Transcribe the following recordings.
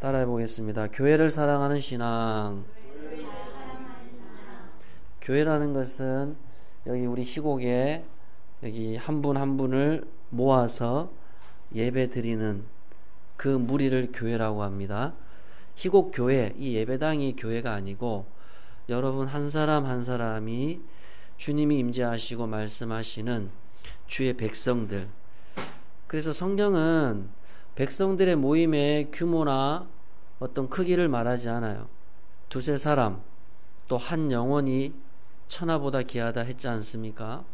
따라해 보겠습니다. 교회를 사랑하는 신앙. 교회라는 것은 여기 우리 희곡에 여기 한 분 한 분을 모아서 예배 드리는 그 무리를 교회라고 합니다. 희곡 교회, 이 예배당이 교회가 아니고 여러분 한 사람 한 사람이 주님이 임재하시고 말씀하시는 주의 백성들. 그래서 성경은 백성들의 모임의 규모나 어떤 크기를 말하지 않아요. 두세 사람, 또 한 영혼이 천하보다 귀하다 했지 않습니까?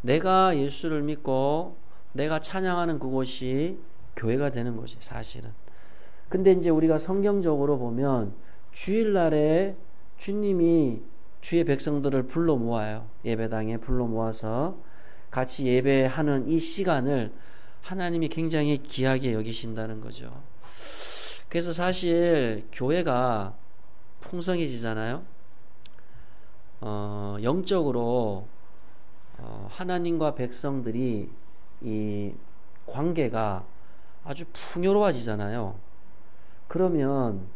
내가 예수를 믿고 내가 찬양하는 그곳이 교회가 되는 거지, 사실은. 근데 이제 우리가 성경적으로 보면 주일날에 주님이 주의 백성들을 불러 모아요. 예배당에 불러 모아서 같이 예배하는 이 시간을 하나님이 굉장히 귀하게 여기신다는 거죠. 그래서 사실 교회가 풍성해지잖아요. 영적으로 하나님과 백성들이 이 관계가 아주 풍요로워지잖아요. 그러면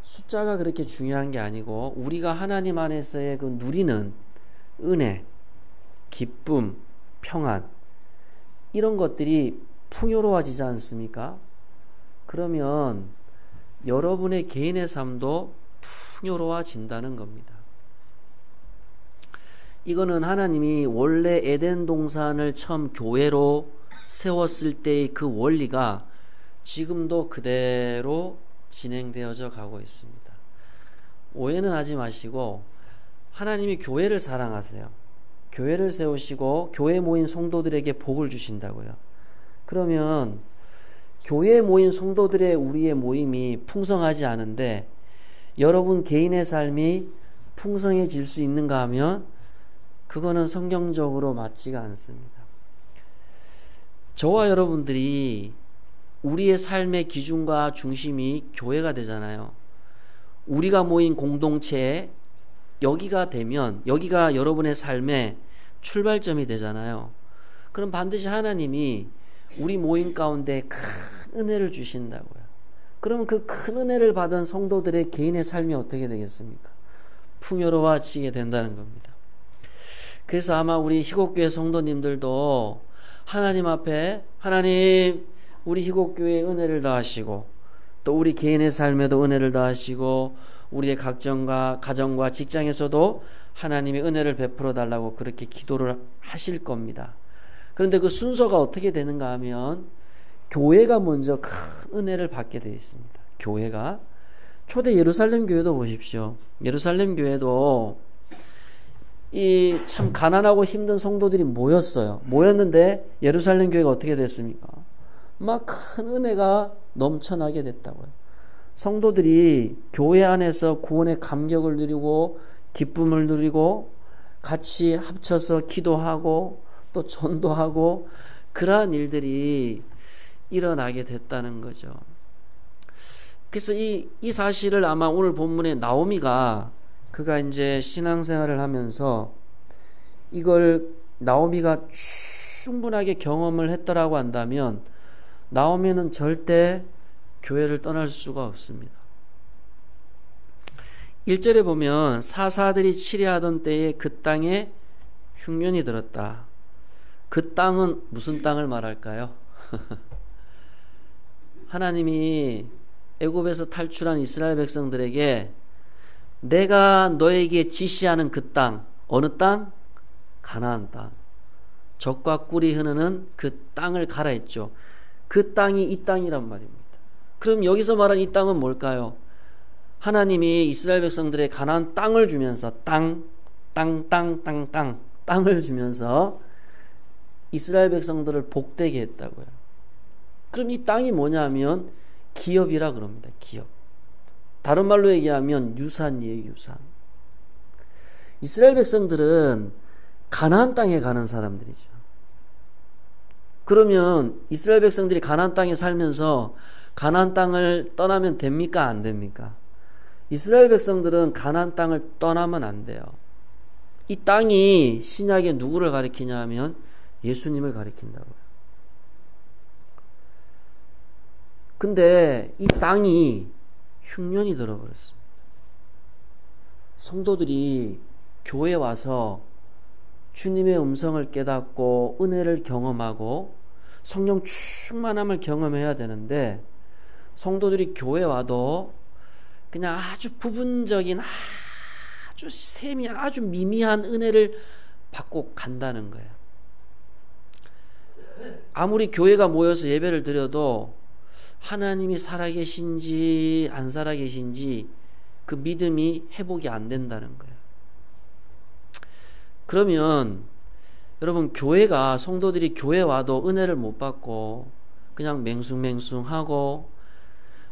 숫자가 그렇게 중요한 게 아니고 우리가 하나님 안에서의 그 누리는 은혜, 기쁨, 평안, 이런 것들이 풍요로워지지 않습니까? 그러면 여러분의 개인의 삶도 풍요로워진다는 겁니다. 이거는 하나님이 원래 에덴 동산을 처음 교회로 세웠을 때의 그 원리가 지금도 그대로 진행되어져 가고 있습니다. 오해는 하지 마시고 하나님이 교회를 사랑하세요. 교회를 세우시고 교회에 모인 성도들에게 복을 주신다고요. 그러면 교회에 모인 성도들의 우리의 모임이 풍성하지 않은데 여러분 개인의 삶이 풍성해질 수 있는가 하면 그거는 성경적으로 맞지가 않습니다. 저와 여러분들이 우리의 삶의 기준과 중심이 교회가 되잖아요. 우리가 모인 공동체에 여기가 되면 여기가 여러분의 삶의 출발점이 되잖아요. 그럼 반드시 하나님이 우리 모임 가운데 큰 은혜를 주신다고요. 그러면 그 큰 은혜를 받은 성도들의 개인의 삶이 어떻게 되겠습니까? 풍요로워지게 된다는 겁니다. 그래서 아마 우리 희곡교회 성도님들도 하나님 앞에 하나님 우리 희곡교회에 은혜를 더하시고 또 우리 개인의 삶에도 은혜를 더하시고 우리의 각정과 가정과 직장에서도 하나님의 은혜를 베풀어 달라고 그렇게 기도를 하실 겁니다. 그런데 그 순서가 어떻게 되는가 하면 교회가 먼저 큰 은혜를 받게 되어 있습니다. 교회가 초대 예루살렘 교회도 보십시오. 예루살렘 교회도 이 참 가난하고 힘든 성도들이 모였는데 예루살렘 교회가 어떻게 됐습니까? 막 큰 은혜가 넘쳐나게 됐다고요. 성도들이 교회 안에서 구원의 감격을 누리고 기쁨을 누리고 같이 합쳐서 기도하고 또 전도하고 그러한 일들이 일어나게 됐다는 거죠. 그래서 이 사실을 아마 오늘 본문에 나오미가 그가 이제 신앙생활을 하면서 이걸 나오미가 충분하게 경험을 했더라고 한다면 나오미는 절대 교회를 떠날 수가 없습니다. 1절에 보면 사사들이 치리하던 때에 그 땅에 흉년이 들었다. 그 땅은 무슨 땅을 말할까요? 하나님이 애굽에서 탈출한 이스라엘 백성들에게 내가 너에게 지시하는 그 땅, 어느 땅? 가나안 땅. 젖과 꿀이 흐르는 그 땅을 가라 했죠. 그 땅이 이 땅이란 말입니다. 그럼 여기서 말한 이 땅은 뭘까요? 하나님이 이스라엘 백성들의 가나안 땅을 주면서 땅을 주면서 이스라엘 백성들을 복되게 했다고요. 그럼 이 땅이 뭐냐면 기업이라 그럽니다. 기업. 다른 말로 얘기하면 유산이에요. 유산. 이스라엘 백성들은 가나안 땅에 가는 사람들이죠. 그러면 이스라엘 백성들이 가나안 땅에 살면서 가나안 땅을 떠나면 됩니까? 안 됩니까? 이스라엘 백성들은 가나안 땅을 떠나면 안 돼요. 이 땅이 신약에 누구를 가리키냐 하면 예수님을 가리킨다고요. 근데 이 땅이 흉년이 들어버렸습니다. 성도들이 교회에 와서 주님의 음성을 깨닫고 은혜를 경험하고 성령 충만함을 경험해야 되는데, 성도들이 교회 와도 그냥 아주 부분적인 아주 세미한 아주 미미한 은혜를 받고 간다는 거예요. 아무리 교회가 모여서 예배를 드려도 하나님이 살아계신지 안 살아계신지 그 믿음이 회복이 안 된다는 거예요. 그러면 여러분, 교회가, 성도들이 교회 와도 은혜를 못 받고 그냥 맹숭맹숭하고,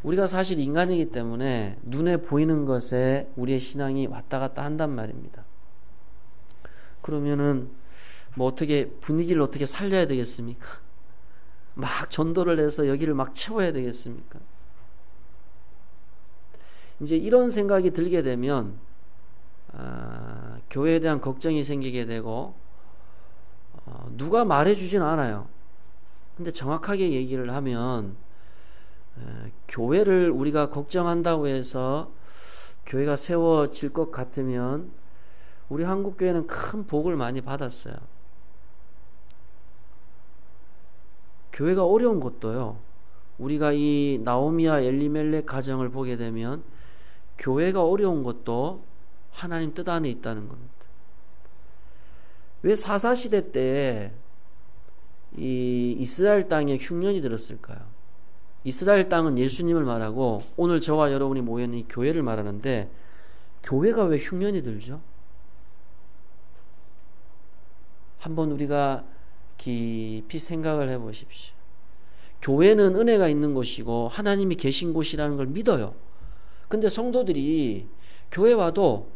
우리가 사실 인간이기 때문에 눈에 보이는 것에 우리의 신앙이 왔다 갔다 한단 말입니다. 그러면은 뭐 어떻게 분위기를 어떻게 살려야 되겠습니까? 막 전도를 해서 여기를 막 채워야 되겠습니까? 이제 이런 생각이 들게 되면 교회에 대한 걱정이 생기게 되고, 누가 말해주진 않아요. 근데 정확하게 얘기를 하면, 교회를 우리가 걱정한다고 해서 교회가 세워질 것 같으면 우리 한국교회는 큰 복을 많이 받았어요. 교회가 어려운 것도요, 우리가 이 나오미와 엘리멜렉 가정을 보게 되면 교회가 어려운 것도 하나님 뜻 안에 있다는 겁니다. 왜 사사시대 때 이 이스라엘 땅에 흉년이 들었을까요? 이스라엘 땅은 예수님을 말하고 오늘 저와 여러분이 모여있는 이 교회를 말하는데, 교회가 왜 흉년이 들죠? 한번 우리가 깊이 생각을 해보십시오. 교회는 은혜가 있는 곳이고 하나님이 계신 곳이라는 걸 믿어요. 근데 성도들이 교회 와도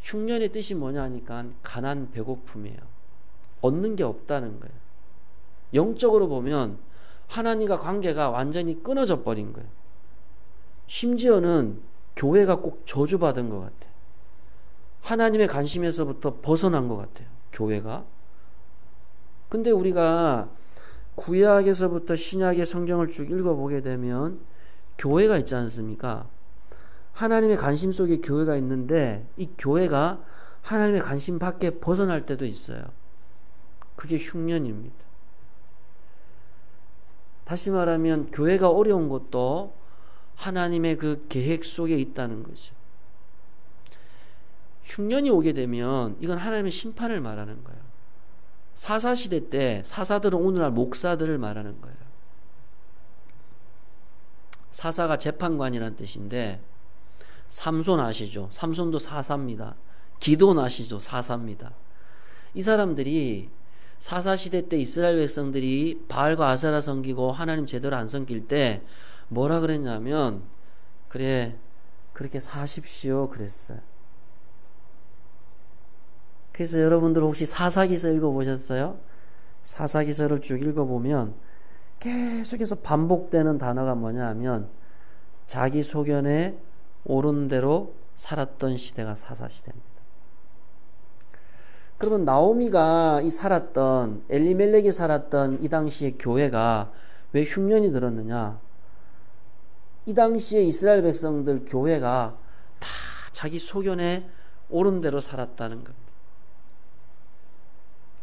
흉년의 뜻이 뭐냐 하니까 가난, 배고픔이에요. 얻는 게 없다는 거예요. 영적으로 보면 하나님과 관계가 완전히 끊어져 버린 거예요. 심지어는 교회가 꼭 저주받은 것 같아요. 하나님의 관심에서부터 벗어난 것 같아요, 교회가. 근데 우리가 구약에서부터 신약의 성경을 쭉 읽어보게 되면 교회가 있지 않습니까? 하나님의 관심 속에 교회가 있는데 이 교회가 하나님의 관심 밖에 벗어날 때도 있어요. 그게 흉년입니다. 다시 말하면 교회가 어려운 것도 하나님의 그 계획 속에 있다는 거죠. 흉년이 오게 되면 이건 하나님의 심판을 말하는 거예요. 사사시대 때 사사들은 오늘날 목사들을 말하는 거예요. 사사가 재판관이라는 뜻인데, 삼손 아시죠? 삼손도 사사입니다. 기돈 아시죠? 사사입니다. 이 사람들이 사사시대 때 이스라엘 백성들이 바알과 아세라 섬기고 하나님 제대로 안 섬길 때 뭐라 그랬냐면, 그래 그렇게 사십시오 그랬어요. 그래서 여러분들 혹시 사사기서 읽어보셨어요? 사사기서를 쭉 읽어보면 계속해서 반복되는 단어가 뭐냐 하면, 자기 소견에 옳은 대로 살았던 시대가 사사시대입니다. 그러면 나오미가 엘리멜렉이 살았던 이 당시의 교회가 왜 흉년이 들었느냐? 이 당시에 이스라엘 백성들 교회가 다 자기 소견에 옳은 대로 살았다는 겁니다.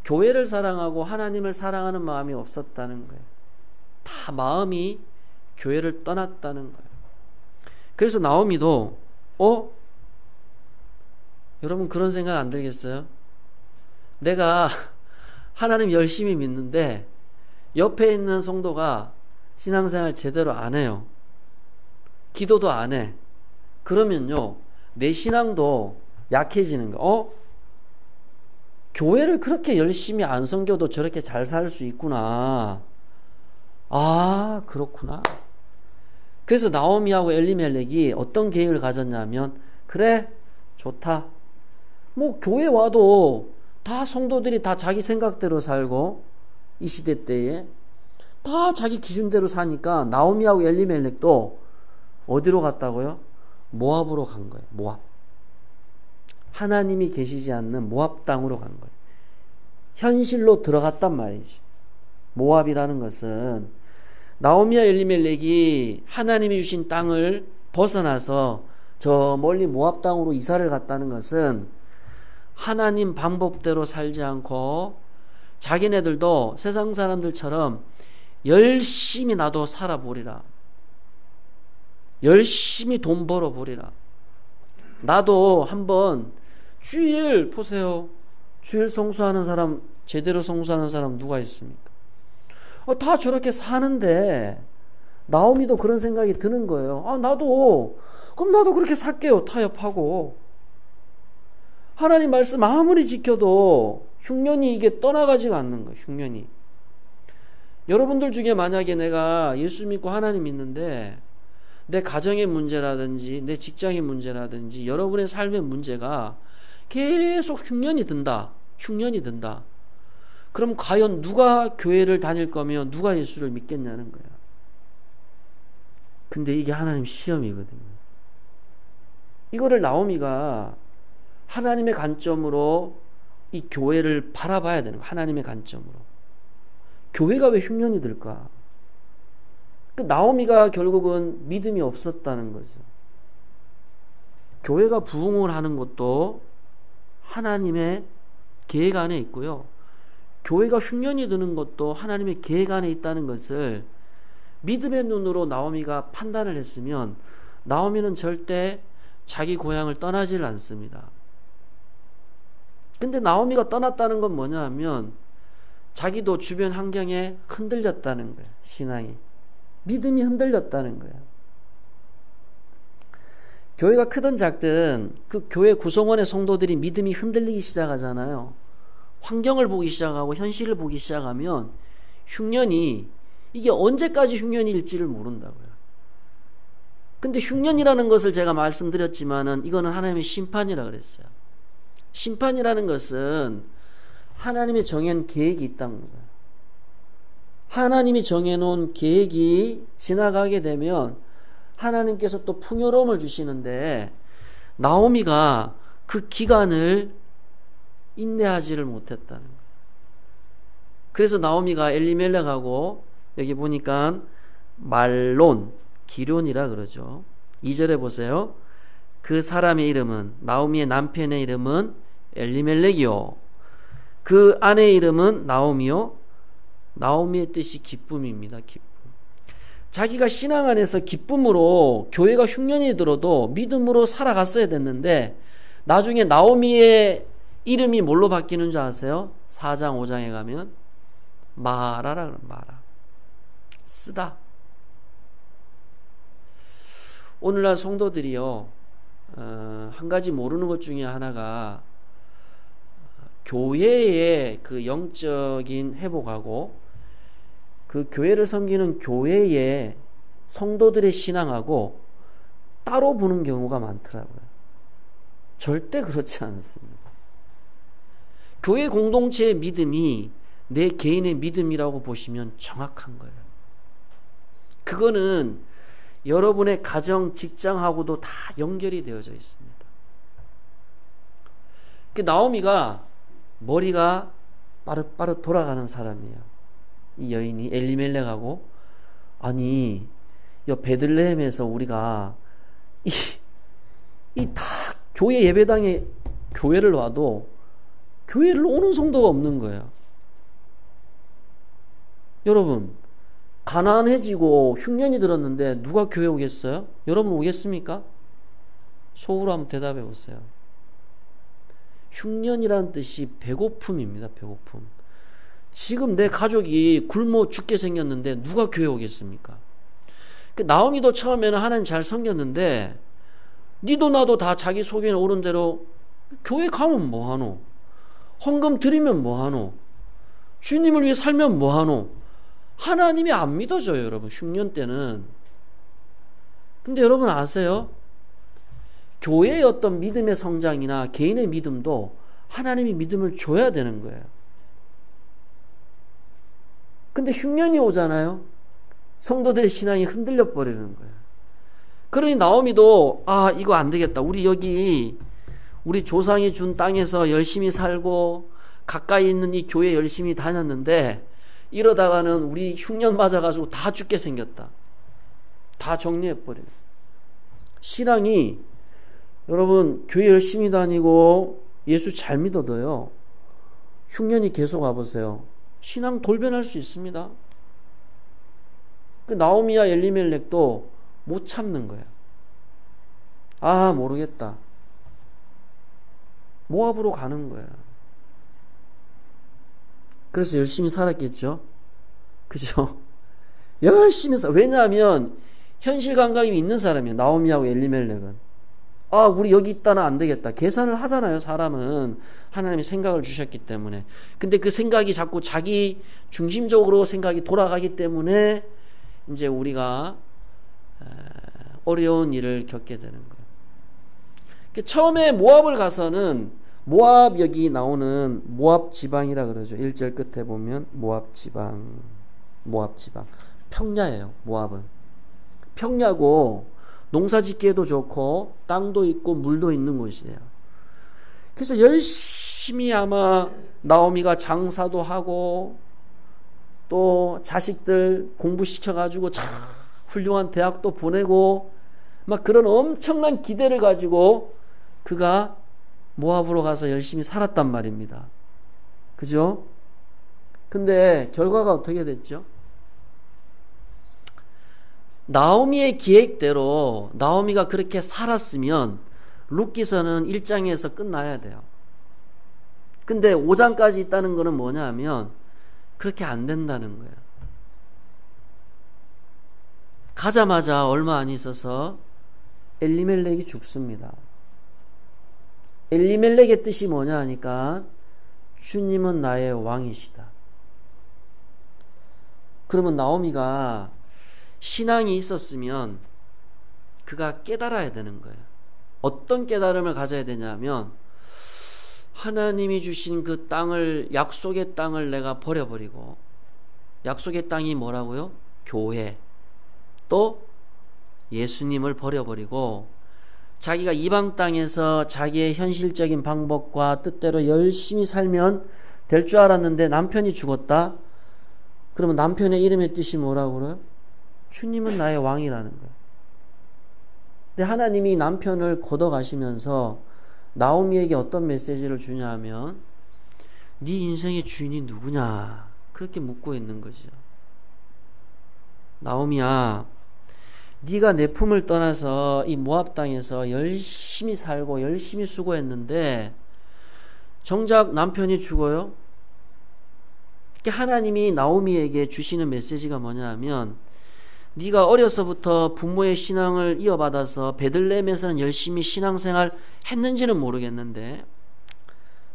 교회를 사랑하고 하나님을 사랑하는 마음이 없었다는 거예요. 다 마음이 교회를 떠났다는 거예요. 그래서 나오미도 여러분 그런 생각 안 들겠어요? 내가 하나님 열심히 믿는데 옆에 있는 성도가 신앙생활 제대로 안 해요. 기도도 안 해. 그러면요, 내 신앙도 약해지는 거. 교회를 그렇게 열심히 안 섬겨도 저렇게 잘 살 수 있구나. 아, 그렇구나. 그래서 나오미하고 엘리멜렉이 어떤 계획을 가졌냐면, 그래, 좋다. 뭐 교회 와도 다 성도들이 다 자기 생각대로 살고 이 시대 때에 다 자기 기준대로 사니까 나오미하고 엘리멜렉도 어디로 갔다고요? 모압으로 간 거예요. 모압. 하나님이 계시지 않는 모압 땅으로 간 거예요. 현실로 들어갔단 말이지. 모압이라는 것은 나오미와 엘리멜렉이 하나님이 주신 땅을 벗어나서 저 멀리 모압 땅으로 이사를 갔다는 것은 하나님 방법대로 살지 않고 자기네들도 세상 사람들처럼 열심히 나도 살아보리라, 열심히 돈 벌어보리라, 나도 한번 주일 보세요. 주일 성수하는 사람, 제대로 성수하는 사람 누가 있습니까? 다 저렇게 사는데 나오미도 그런 생각이 드는 거예요. 그럼 나도 그렇게 살게요. 타협하고. 하나님 말씀 아무리 지켜도 흉년이 이게 떠나가지가 않는 거예요. 흉년이. 여러분들 중에 만약에 내가 예수 믿고 하나님 믿는데 내 가정의 문제라든지 내 직장의 문제라든지 여러분의 삶의 문제가 계속 흉년이 든다. 그럼 과연 누가 교회를 다닐 거며 누가 예수를 믿겠냐는 거야. 근데 이게 하나님 시험이거든요. 이거를 나오미가 하나님의 관점으로 이 교회를 바라봐야 되는 거야. 하나님의 관점으로. 교회가 왜 흉년이 들까? 나오미가 결국은 믿음이 없었다는 거죠. 교회가 부흥을 하는 것도 하나님의 계획 안에 있고요. 교회가 흉년이 드는 것도 하나님의 계획 안에 있다는 것을 믿음의 눈으로 나오미가 판단을 했으면 나오미는 절대 자기 고향을 떠나질 않습니다. 근데 나오미가 떠났다는 건 뭐냐 하면 자기도 주변 환경에 흔들렸다는 거예요. 신앙이. 믿음이 흔들렸다는 거예요. 교회가 크든 작든 그 교회 구성원의 성도들이 믿음이 흔들리기 시작하잖아요. 환경을 보기 시작하고 현실을 보기 시작하면 흉년이 이게 언제까지 흉년일지를 모른다고요. 근데 흉년이라는 것을 제가 말씀드렸지만은 이거는 하나님의 심판이라 그랬어요. 심판이라는 것은 하나님의 정한 계획이 있다는 거예요. 하나님이 정해놓은 계획이 지나가게 되면 하나님께서 또 풍요로움을 주시는데 나오미가 그 기간을 인내하지를 못했다는 거예요. 그래서 나오미가 엘리멜렉하고 여기 보니까 말론, 기론이라 그러죠. 2절에 보세요. 그 사람의 이름은, 나오미의 남편의 이름은 엘리멜렉이요, 그 아내의 이름은 나오미요. 나오미의 뜻이 기쁨입니다. 기쁨. 자기가 신앙 안에서 기쁨으로 교회가 흉년이 들어도 믿음으로 살아갔어야 됐는데 나중에 나오미의 이름이 뭘로 바뀌는 줄 아세요? 4장 5장에 가면 마라라 그러면 마라. 쓰다. 오늘날 성도들이요, 한 가지 모르는 것 중에 하나가 교회의 그 영적인 회복하고 그 교회를 섬기는 교회의 성도들의 신앙하고 따로 보는 경우가 많더라고요. 절대 그렇지 않습니다. 교회 공동체의 믿음이 내 개인의 믿음이라고 보시면 정확한 거예요. 그거는 여러분의 가정, 직장하고도 다 연결이 되어져 있습니다. 나오미가 머리가 빠릇빠릇 돌아가는 사람이에요. 이 여인이 엘리멜렉하고, 아니 베들레헴에서 우리가 이 다 교회 예배당에 교회를 와도 교회를 오는 성도가 없는 거예요. 여러분, 가난해지고 흉년이 들었는데 누가 교회 오겠어요? 여러분 오겠습니까? 속으로 한번 대답해 보세요. 흉년이라는 뜻이 배고픔입니다. 배고픔. 지금 내 가족이 굶어 죽게 생겼는데 누가 교회 오겠습니까? 나오미도 처음에는 하나님 잘 섬겼는데 니도 나도 다 자기 속에 오른 대로 교회 가면 뭐하노? 헌금 드리면 뭐하노? 주님을 위해 살면 뭐하노? 하나님이 안 믿어져요, 여러분. 흉년 때는. 근데 여러분 아세요? 교회의 어떤 믿음의 성장이나 개인의 믿음도 하나님이 믿음을 줘야 되는 거예요. 근데 흉년이 오잖아요. 성도들의 신앙이 흔들려 버리는 거예요. 그러니 나오미도 이거 안 되겠다. 우리 조상이 준 땅에서 열심히 살고 가까이 있는 이 교회 열심히 다녔는데 이러다가는 우리 흉년 맞아가지고 다 죽게 생겼다. 다 정리해버려요. 신앙이 여러분 교회 열심히 다니고 예수 잘 믿어도요. 흉년이 계속 와보세요. 신앙 돌변할 수 있습니다. 그 나오미와 엘리멜렉도 못 참는 거예요. 아 모르겠다. 모압으로 가는 거예요. 그래서 열심히 살았겠죠. 그죠? 열심히 왜냐하면 현실 감각이 있는 사람이에요. 나오미하고 엘리멜렉은. 아 우리 여기 있다나 안 되겠다. 계산을 하잖아요. 사람은 하나님이 생각을 주셨기 때문에. 근데 그 생각이 자꾸 자기 중심적으로 생각이 돌아가기 때문에 이제 우리가 어려운 일을 겪게 되는 거예요. 처음에 모압을 가서는 모압 여기 나오는 모압 지방이라 그러죠. 1절 끝에 보면 모압 지방. 평야예요. 모압은. 평야고 농사 짓기에도 좋고 땅도 있고 물도 있는 곳이에요. 그래서 열심히 아마 나오미가 장사도 하고 또 자식들 공부시켜가지고 참 훌륭한 대학도 보내고 막 그런 엄청난 기대를 가지고 그가 모압으로 가서 열심히 살았단 말입니다. 그죠? 근데 결과가 어떻게 됐죠? 나오미의 계획대로 나오미가 그렇게 살았으면 룻기서는 1장에서 끝나야 돼요. 근데 5장까지 있다는 거는 뭐냐 하면 그렇게 안 된다는 거예요. 가자마자 얼마 안 있어서 엘리멜렉이 죽습니다. 엘리멜렉의 뜻이 뭐냐 하니까 주님은 나의 왕이시다. 그러면 나오미가 신앙이 있었으면 그가 깨달아야 되는 거예요. 어떤 깨달음을 가져야 되냐면 하나님이 주신 그 땅을 약속의 땅을 내가 버려버리고 약속의 땅이 뭐라고요? 교회 또 예수님을 버려버리고 자기가 이방 땅에서 자기의 현실적인 방법과 뜻대로 열심히 살면 될 줄 알았는데 남편이 죽었다? 그러면 남편의 이름의 뜻이 뭐라고 그래요? 주님은 나의 왕이라는 거예요. 근데 하나님이 남편을 걷어가시면서 나오미에게 어떤 메시지를 주냐 하면 네 인생의 주인이 누구냐 그렇게 묻고 있는 거죠. 나오미야 네가 내 품을 떠나서 이 모압 땅에서 열심히 살고 열심히 수고했는데 정작 남편이 죽어요. 하나님이 나오미에게 주시는 메시지가 뭐냐 하면 네가 어려서부터 부모의 신앙을 이어받아서 베들레헴에서는 열심히 신앙생활 했는지는 모르겠는데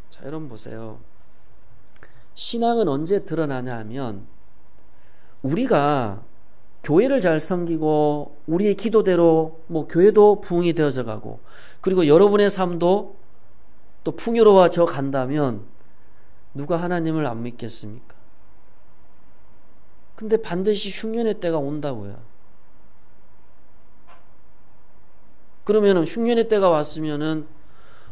자 여러분 보세요. 신앙은 언제 드러나냐 하면 우리가 교회를 잘 섬기고 우리의 기도대로 뭐 교회도 부흥이 되어져 가고 그리고 여러분의 삶도 또 풍요로워져 간다면 누가 하나님을 안 믿겠습니까? 근데 반드시 흉년의 때가 온다고요. 그러면은 흉년의 때가 왔으면은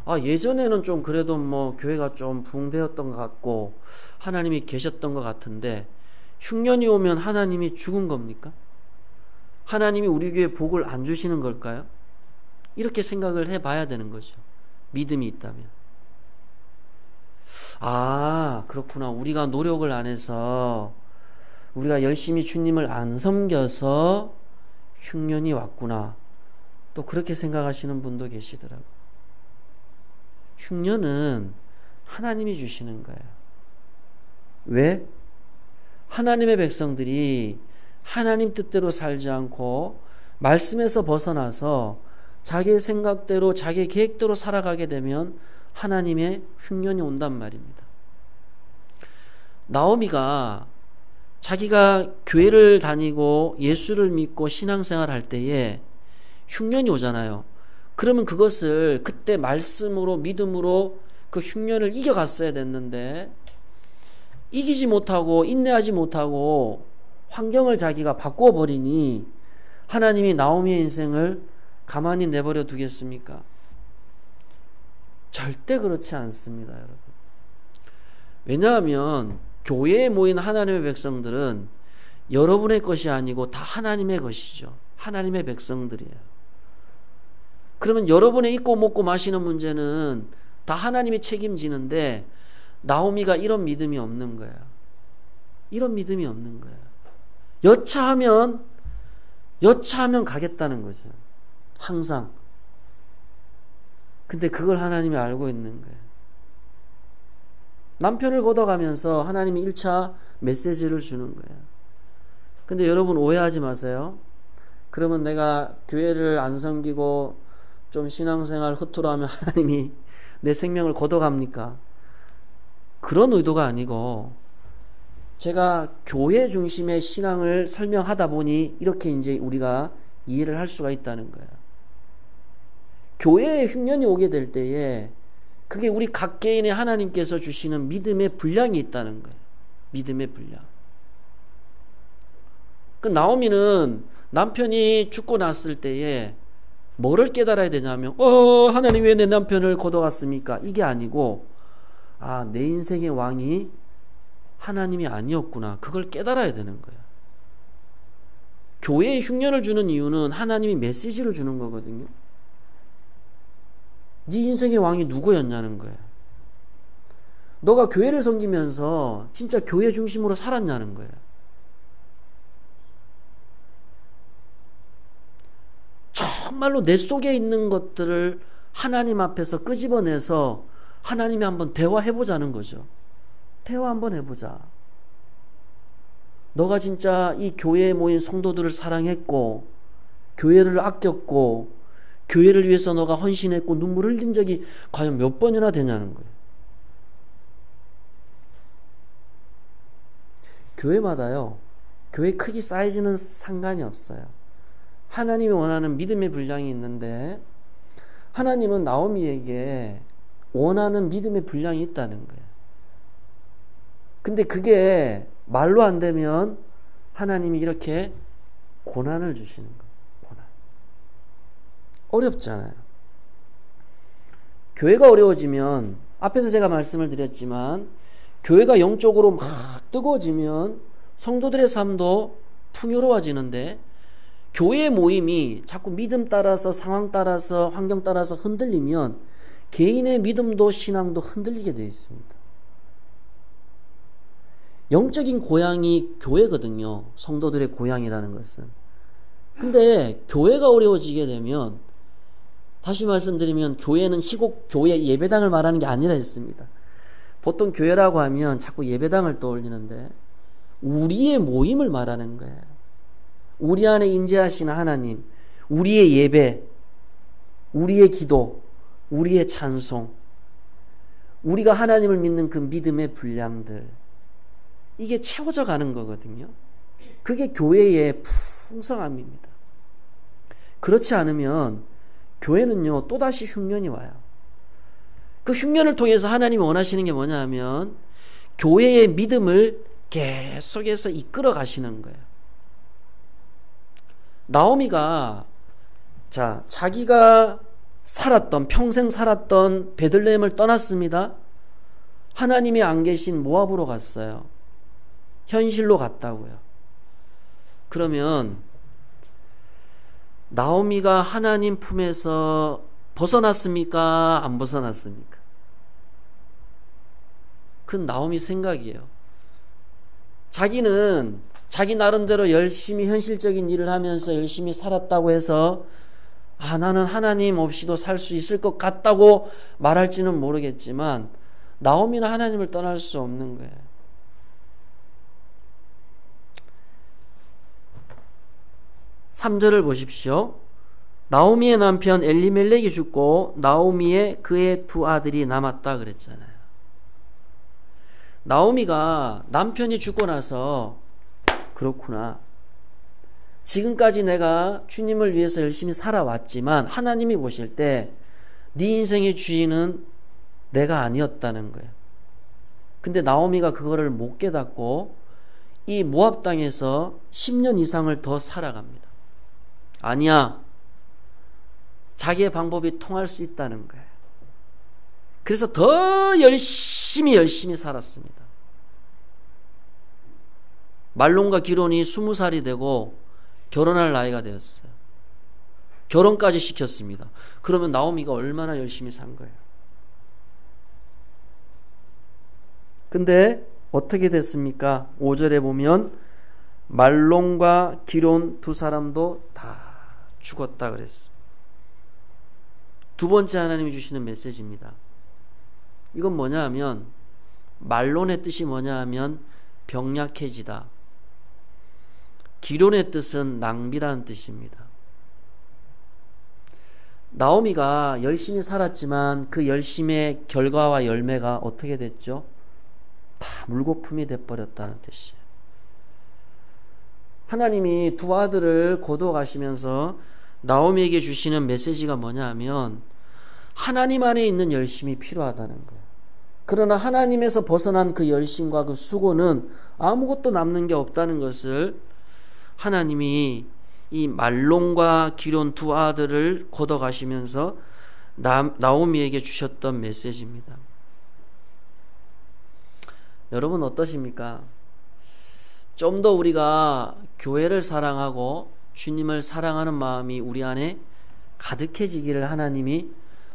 예전에는 좀 그래도 뭐 교회가 좀 부흥되었던 것 같고 하나님이 계셨던 것 같은데 흉년이 오면 하나님이 죽은 겁니까? 하나님이 우리 교회에 복을 안 주시는 걸까요? 이렇게 생각을 해봐야 되는 거죠. 믿음이 있다면. 그렇구나. 우리가 노력을 안 해서 우리가 열심히 주님을 안 섬겨서 흉년이 왔구나. 또 그렇게 생각하시는 분도 계시더라고요. 흉년은 하나님이 주시는 거예요. 왜? 하나님의 백성들이 하나님 뜻대로 살지 않고 말씀에서 벗어나서 자기의 생각대로 자기의 계획대로 살아가게 되면 하나님의 흉년이 온단 말입니다. 나오미가 자기가 교회를 다니고 예수를 믿고 신앙생활 할 때에 흉년이 오잖아요. 그러면 그것을 그때 말씀으로 믿음으로 그 흉년을 이겨갔어야 됐는데 이기지 못하고 인내하지 못하고 환경을 자기가 바꿔버리니 하나님이 나오미의 인생을 가만히 내버려 두겠습니까? 절대 그렇지 않습니다, 여러분. 왜냐하면 교회에 모인 하나님의 백성들은 여러분의 것이 아니고 다 하나님의 것이죠. 하나님의 백성들이에요. 그러면 여러분의 입고 먹고 마시는 문제는 다 하나님이 책임지는데 나오미가 이런 믿음이 없는 거예요. 이런 믿음이 없는 거예요. 여차하면 가겠다는 거죠. 항상. 근데 그걸 하나님이 알고 있는 거예요. 남편을 걷어가면서 하나님이 1차 메시지를 주는 거예요. 근데 여러분 오해하지 마세요. 그러면 내가 교회를 안 섬기고 좀 신앙생활 허투루 하면 하나님이 내 생명을 걷어갑니까? 그런 의도가 아니고 제가 교회 중심의 신앙을 설명하다 보니 이렇게 이제 우리가 이해를 할 수가 있다는 거예요. 교회에 흉년이 오게 될 때에 그게 우리 각 개인의 하나님께서 주시는 믿음의 분량이 있다는 거예요. 믿음의 분량. 그 나오미는 남편이 죽고 났을 때에 뭐를 깨달아야 되냐면 하나님 왜 내 남편을 걷어갔습니까? 이게 아니고 내 인생의 왕이 하나님이 아니었구나. 그걸 깨달아야 되는 거예요. 교회에 흉년을 주는 이유는 하나님이 메시지를 주는 거거든요. 네 인생의 왕이 누구였냐는 거예요. 너가 교회를 섬기면서 진짜 교회 중심으로 살았냐는 거예요. 정말로 내 속에 있는 것들을 하나님 앞에서 끄집어내서 하나님이 한번 대화해보자는 거죠. 대화 한번 해보자. 너가 진짜 이 교회에 모인 성도들을 사랑했고 교회를 아꼈고 교회를 위해서 너가 헌신했고 눈물을 흘린 적이 과연 몇 번이나 되냐는 거예요. 교회마다요. 교회 크기 사이즈는 상관이 없어요. 하나님이 원하는 믿음의 분량이 있는데 하나님은 나오미에게 원하는 믿음의 분량이 있다는 거예요. 근데 그게 말로 안 되면 하나님이 이렇게 고난을 주시는 거예요. 고난. 어렵잖아요. 교회가 어려워지면 앞에서 제가 말씀을 드렸지만 교회가 영적으로 막 뜨거워지면 성도들의 삶도 풍요로워지는데 교회의 모임이 자꾸 믿음 따라서 상황 따라서 환경 따라서 흔들리면 개인의 믿음도 신앙도 흔들리게 되어 있습니다. 영적인 고향이 교회거든요. 성도들의 고향이라는 것은. 근데 교회가 어려워지게 되면 다시 말씀드리면 교회는 희곡 교회 예배당을 말하는 게 아니라 했습니다. 보통 교회라고 하면 자꾸 예배당을 떠올리는데 우리의 모임을 말하는 거예요. 우리 안에 임재하시는 하나님, 우리의 예배, 우리의 기도, 우리의 찬송, 우리가 하나님을 믿는 그 믿음의 분량들, 이게 채워져 가는 거거든요. 그게 교회의 풍성함입니다. 그렇지 않으면 교회는요 또다시 흉년이 와요. 그 흉년을 통해서 하나님이 원하시는 게 뭐냐 하면 교회의 믿음을 계속해서 이끌어 가시는 거예요. 나오미가 자기가 평생 살았던 베들레헴을 떠났습니다. 하나님이 안 계신 모압으로 갔어요. 현실로 갔다고요. 그러면 나오미가 하나님 품에서 벗어났습니까? 안 벗어났습니까? 그건 나오미 생각이에요. 자기는 자기 나름대로 열심히 현실적인 일을 하면서 열심히 살았다고 해서 나는 하나님 없이도 살 수 있을 것 같다고 말할지는 모르겠지만 나오미는 하나님을 떠날 수 없는 거예요. (3절을) 보십시오. 나오미의 남편 엘리멜렉이 죽고 나오미의 그의 두 아들이 남았다 그랬잖아요. 나오미가 남편이 죽고 나서 그렇구나. 지금까지 내가 주님을 위해서 열심히 살아왔지만 하나님이 보실 때 네 인생의 주인은 내가 아니었다는 거예요. 근데 나오미가 그거를 못 깨닫고 이 모압 땅에서 10년 이상을 더 살아갑니다. 아니야. 자기의 방법이 통할 수 있다는 거예요. 그래서 더 열심히 살았습니다. 말론과 기론이 20살이 되고 결혼할 나이가 되었어요. 결혼까지 시켰습니다. 그러면 나오미가 얼마나 열심히 산 거예요. 근데 어떻게 됐습니까? 5절에 보면 말론과 기론 두 사람도 다 죽었다 그랬습니다. 두 번째 하나님이 주시는 메시지입니다. 이건 뭐냐 하면, 말론의 뜻이 뭐냐 하면 병약해지다. 기론의 뜻은 낭비라는 뜻입니다. 나오미가 열심히 살았지만 그 열심의 결과와 열매가 어떻게 됐죠? 다 물거품이 돼버렸다는 뜻이에요. 하나님이 두 아들을 거두어 가시면서 나오미에게 주시는 메시지가 뭐냐 하면, 하나님 안에 있는 열심이 필요하다는 거예요. 그러나 하나님에서 벗어난 그 열심과 그 수고는 아무것도 남는 게 없다는 것을 하나님이 이 말론과 기론 두 아들을 거둬 가시면서 나오미에게 주셨던 메시지입니다. 여러분 어떠십니까? 좀 더 우리가 교회를 사랑하고 주님을 사랑하는 마음이 우리 안에 가득해지기를 하나님이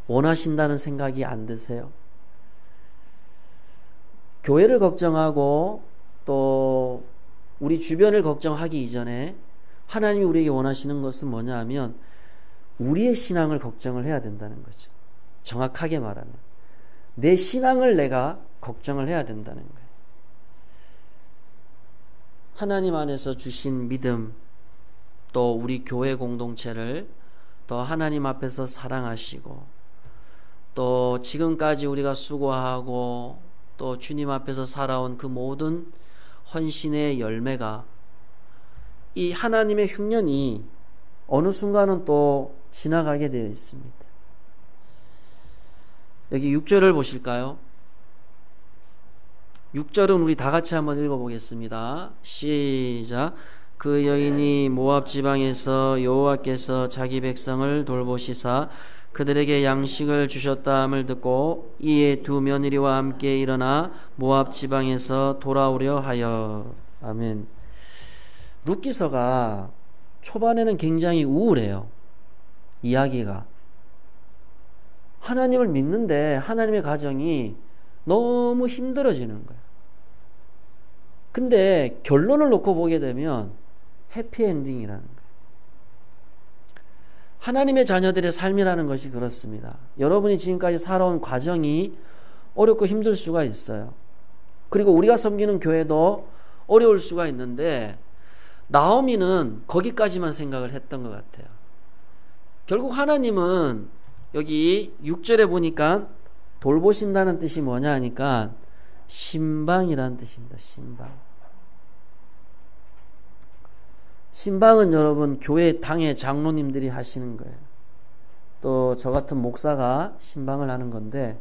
원하신다는 생각이 안 드세요? 교회를 걱정하고 또 우리 주변을 걱정하기 이전에 하나님이 우리에게 원하시는 것은 뭐냐 하면 우리의 신앙을 걱정을 해야 된다는 거죠. 정확하게 말하면 내 신앙을 내가 걱정을 해야 된다는 거예요. 하나님 안에서 주신 믿음, 또 우리 교회 공동체를 더 하나님 앞에서 사랑하시고, 또 지금까지 우리가 수고하고 또 주님 앞에서 살아온 그 모든 헌신의 열매가, 이 하나님의 흉년이 어느 순간은 또 지나가게 되어 있습니다. 여기 6절을 보실까요? 6절은 우리 다 같이 한번 읽어보겠습니다. 시작. 그 여인이 모압 지방에서 여호와께서 자기 백성을 돌보시사 그들에게 양식을 주셨다함을 듣고 이에 두 며느리와 함께 일어나 모압 지방에서 돌아오려 하여. 아멘. 룻기서가 초반에는 굉장히 우울해요. 이야기가. 하나님을 믿는데 하나님의 가정이 너무 힘들어지는 거예요. 근데 결론을 놓고 보게 되면 해피엔딩이라는 거예요. 하나님의 자녀들의 삶이라는 것이 그렇습니다. 여러분이 지금까지 살아온 과정이 어렵고 힘들 수가 있어요. 그리고 우리가 섬기는 교회도 어려울 수가 있는데 나오미는 거기까지만 생각을 했던 것 같아요. 결국 하나님은 여기 6절에 보니까 돌보신다는 뜻이 뭐냐 하니까 신방이라는 뜻입니다. 신방. 신방은 여러분 교회 당의 장로님들이 하시는 거예요. 또 저 같은 목사가 신방을 하는 건데,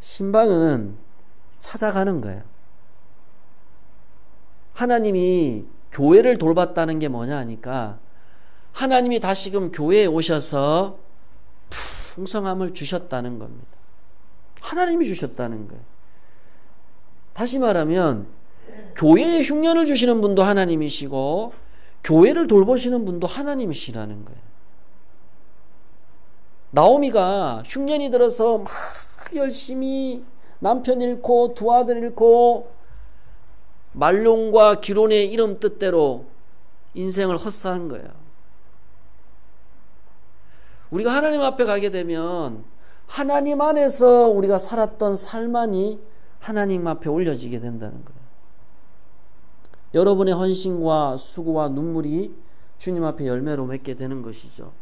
신방은 찾아가는 거예요. 하나님이 교회를 돌봤다는 게 뭐냐 하니까 하나님이 다시금 교회에 오셔서 풍성함을 주셨다는 겁니다. 하나님이 주셨다는 거예요. 다시 말하면 교회에 흉년을 주시는 분도 하나님이시고 교회를 돌보시는 분도 하나님이시라는 거예요. 나오미가 흉년이 들어서 막 열심히 남편 잃고 두 아들 잃고 말론과 기론의 이름 뜻대로 인생을 헛사한 거예요. 우리가 하나님 앞에 가게 되면 하나님 안에서 우리가 살았던 삶만이 하나님 앞에 올려지게 된다는 거예요. 여러분의 헌신과 수고와 눈물이 주님 앞에 열매로 맺게 되는 것이죠.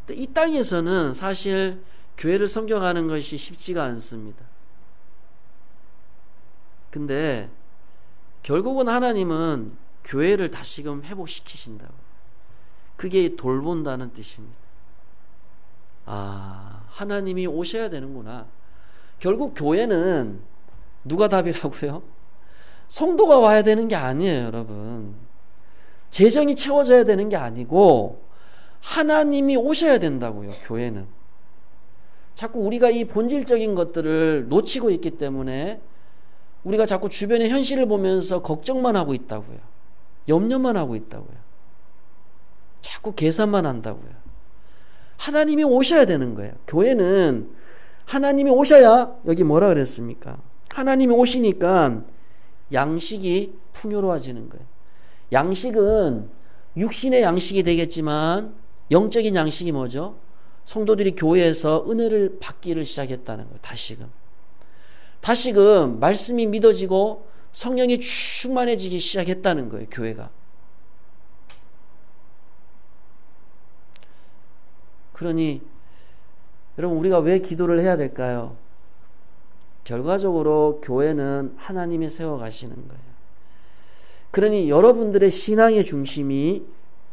이 땅에서는 사실 교회를 섬겨가는 것이 쉽지가 않습니다. 근데 결국은 하나님은 교회를 다시금 회복시키신다고. 그게 돌본다는 뜻입니다. 아, 하나님이 오셔야 되는구나. 결국 교회는 누가 답이라고요? 성도가 와야 되는 게 아니에요, 여러분. 재정이 채워져야 되는 게 아니고 하나님이 오셔야 된다고요, 교회는. 자꾸 우리가 이 본질적인 것들을 놓치고 있기 때문에 우리가 자꾸 주변의 현실을 보면서 걱정만 하고 있다고요. 염려만 하고 있다고요. 자꾸 계산만 한다고요. 하나님이 오셔야 되는 거예요. 교회는 하나님이 오셔야, 여기 뭐라 그랬습니까? 하나님이 오시니까 양식이 풍요로워지는 거예요. 양식은 육신의 양식이 되겠지만 영적인 양식이 뭐죠? 성도들이 교회에서 은혜를 받기를 시작했다는 거예요. 다시금 말씀이 믿어지고 성령이 충만해지기 시작했다는 거예요. 교회가. 그러니 여러분, 우리가 왜 기도를 해야 될까요? 결과적으로 교회는 하나님이 세워가시는 거예요. 그러니 여러분들의 신앙의 중심이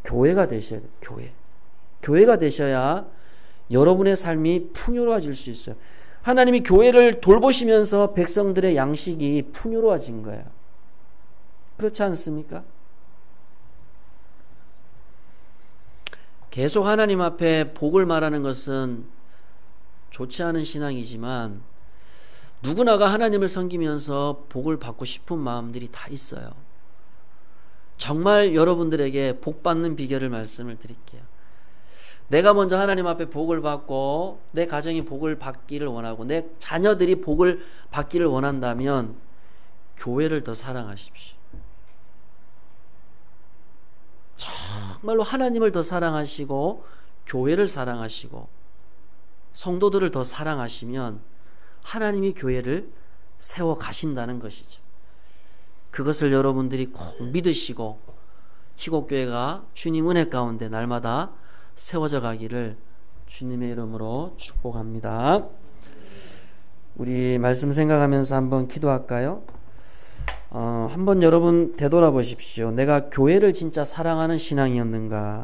교회가 되셔야 돼요. 교회가 되셔야 여러분의 삶이 풍요로워질 수 있어요. 하나님이 교회를 돌보시면서 백성들의 양식이 풍요로워진 거예요. 그렇지 않습니까? 계속 하나님 앞에 복을 말하는 것은 좋지 않은 신앙이지만 누구나가 하나님을 섬기면서 복을 받고 싶은 마음들이 다 있어요. 정말 여러분들에게 복 받는 비결을 말씀을 드릴게요. 내가 먼저 하나님 앞에 복을 받고 내 가정이 복을 받기를 원하고 내 자녀들이 복을 받기를 원한다면 교회를 더 사랑하십시오. 정말로 하나님을 더 사랑하시고 교회를 사랑하시고 성도들을 더 사랑하시면 하나님이 교회를 세워 가신다는 것이죠. 그것을 여러분들이 꼭 믿으시고 희곡교회가 주님 은혜 가운데 날마다 세워져 가기를 주님의 이름으로 축복합니다. 우리 말씀 생각하면서 한번 기도할까요? 한번 여러분 되돌아보십시오. 내가 교회를 진짜 사랑하는 신앙이었는가?